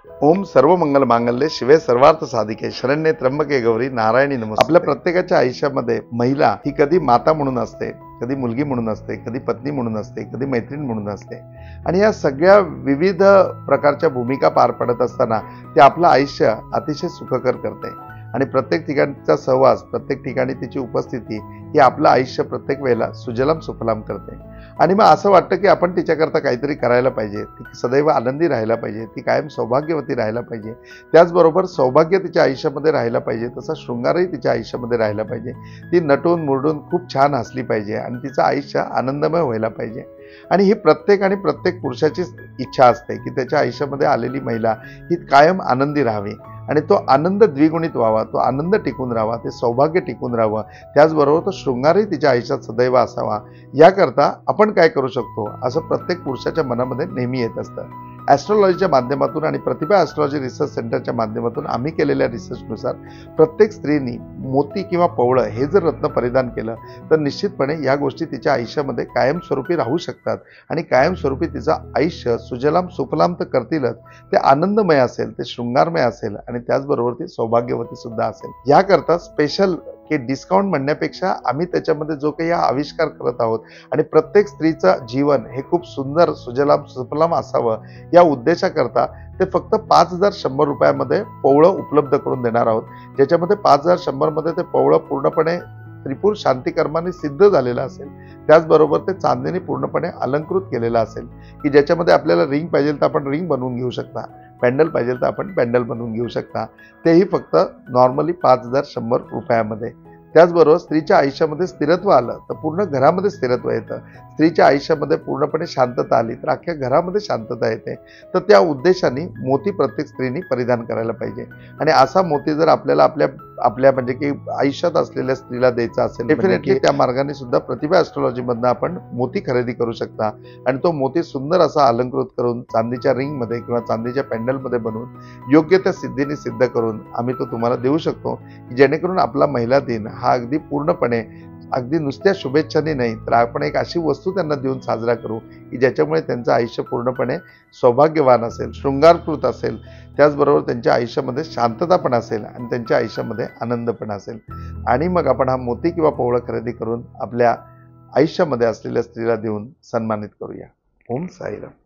ओम सर्व मंगल मांगल्ये शिवे सर्वार्थ साधिके शरण्ये त्र्यंबके गौरी नारायणी नमस्ते। आपल्या प्रत्येकाच्या आयुष्यामध्ये महिला ही कधी माता म्हणून असते, कधी मुलगी म्हणून असते, कधी पत्नी म्हणून असते, कधी मैत्रीण म्हणून असते आणि या सगळ्या विविध प्रकारच्या भूमिका पार पडत असताना ते आपलं आयुष्य अतिशय सुखकर करते आणि प्रत्येक ठिकाणचा सहवास, प्रत्येक ठिकाणी तिची उपस्थिती ही आपलं आयुष्य प्रत्येक वेळेला सुजलाम सुफलाम करते आणि मग असं वाटतं की आपण तिच्याकरता काहीतरी करायला पाहिजे, ती सदैव आनंदी राहायला पाहिजे, ती कायम सौभाग्यवती राहायला पाहिजे, त्याचबरोबर सौभाग्य तिच्या आयुष्यामध्ये राहायला पाहिजे, तसा शृंगारही तिच्या आयुष्यामध्ये राहायला पाहिजे, ती नटून मुरडून खूप छान हसली पाहिजे आणि तिचं आयुष्य आनंदमय व्हायला पाहिजे। आणि ही प्रत्येक पुरुषाचीच इच्छा असते की त्याच्या आयुष्यामध्ये आलेली महिला ही कायम आनंदी राहावी आणि तो आनंद द्विगुणित व्हावा, तो आनंद टिकून राहावा, ते सौभाग्य टिकून राहावं, त्याचबरोबर तो शृंगारही तिच्या आयुष्यात सदैव असावा। याकरता आपण काय करू शकतो असं प्रत्येक पुरुषाच्या मनामध्ये नेहमी येत असतं। ॲस्ट्रॉलॉजीच्या माध्यमातून आणि प्रतिभा ॲस्ट्रॉलॉजी रिसर्च सेंटरच्या माध्यमातून आम्ही केलेल्या रिसर्चनुसार प्रत्येक स्त्रीनी मोती किंवा पवळं हे जर रत्न परिधान केलं तर निश्चितपणे या गोष्टी तिच्या आयुष्यामध्ये कायमस्वरूपी राहू शकतात आणि कायमस्वरूपी तिचं आयुष्य सुजलाम सुफलाम तर करतीलच, ते आनंदमय असेल, ते शृंगारमय असेल आणि त्याचबरोबर ती सौभाग्यवती सुद्धा असेल। याकरता स्पेशल की डिस्काउंट म्हणण्यापेक्षा आम्ही त्याच्यामध्ये जो काही आविष्कार करत आहोत आणि प्रत्येक स्त्रीचं जीवन हे खूप सुंदर सुजलाम सुफलाम असावं या उद्देशाकरता ते फक्त 5100 रुपयामध्ये पवळं उपलब्ध करून देणार आहोत, ज्याच्यामध्ये 5100 मध्ये ते पवळं पूर्णपणे त्रिपुर शांतिकर्माने सिद्ध झालेलं असेल, त्याचबरोबर ते चांदीने पूर्णपणे अलंकृत केलेलं असेल की ज्याच्यामध्ये आपल्याला रिंग पाहिजे तर आपण रिंग बनवून घेऊ शकता, पॅन्डल पाहिजे तर आपण पॅन्डल बनवून घेऊ शकता, तेही फक्त नॉर्मली 5100 रुपयामध्ये। त्याचबरोबर स्त्रीच्या आयुष्यामध्ये स्थिरत्व आलं तर पूर्ण घरामध्ये स्थिरत्व येतं, स्त्रीच्या आयुष्यामध्ये पूर्णपणे शांतता आली तर अख्ख्या घरामध्ये शांतता येते। तर त्या उद्देशाने मोती प्रत्येक स्त्रीने परिधान करायला पाहिजे आणि असा मोती जर आपल्याला आपल्या म्हणजे की आयुष्यात असलेल्या स्त्रीला द्यायचा असेल डेफिनेटली त्या मार्गाने सुद्धा प्रतिभा ॲस्ट्रॉलॉजीमधनं आपण मोती खरेदी करू शकता आणि तो मोती सुंदर असा अलंकृत करून चांदीच्या रिंगमध्ये किंवा चांदीच्या पॅन्डलमध्ये बनवून योग्य त्या सिद्धीने सिद्ध करून आम्ही तो तुम्हाला देऊ शकतो की जेणेकरून आपला महिला दिन हा अगदी पूर्णपणे अगदी नुसत्या शुभेच्छांनी नाही तर आपण एक अशी वस्तू त्यांना देऊन साजरा करू की ज्याच्यामुळे त्यांचं आयुष्य पूर्णपणे सौभाग्यवान असेल, शृंगारकृत असेल, त्याचबरोबर त्यांच्या आयुष्यामध्ये शांतता पण असेल आणि त्यांच्या आयुष्यामध्ये आनंद पण असेल। आणि मग आपण हा मोती किंवा पवळं खरेदी करून आपल्या आयुष्यामध्ये असलेल्या स्त्रीला देऊन सन्मानित करूया। ओम साईराम।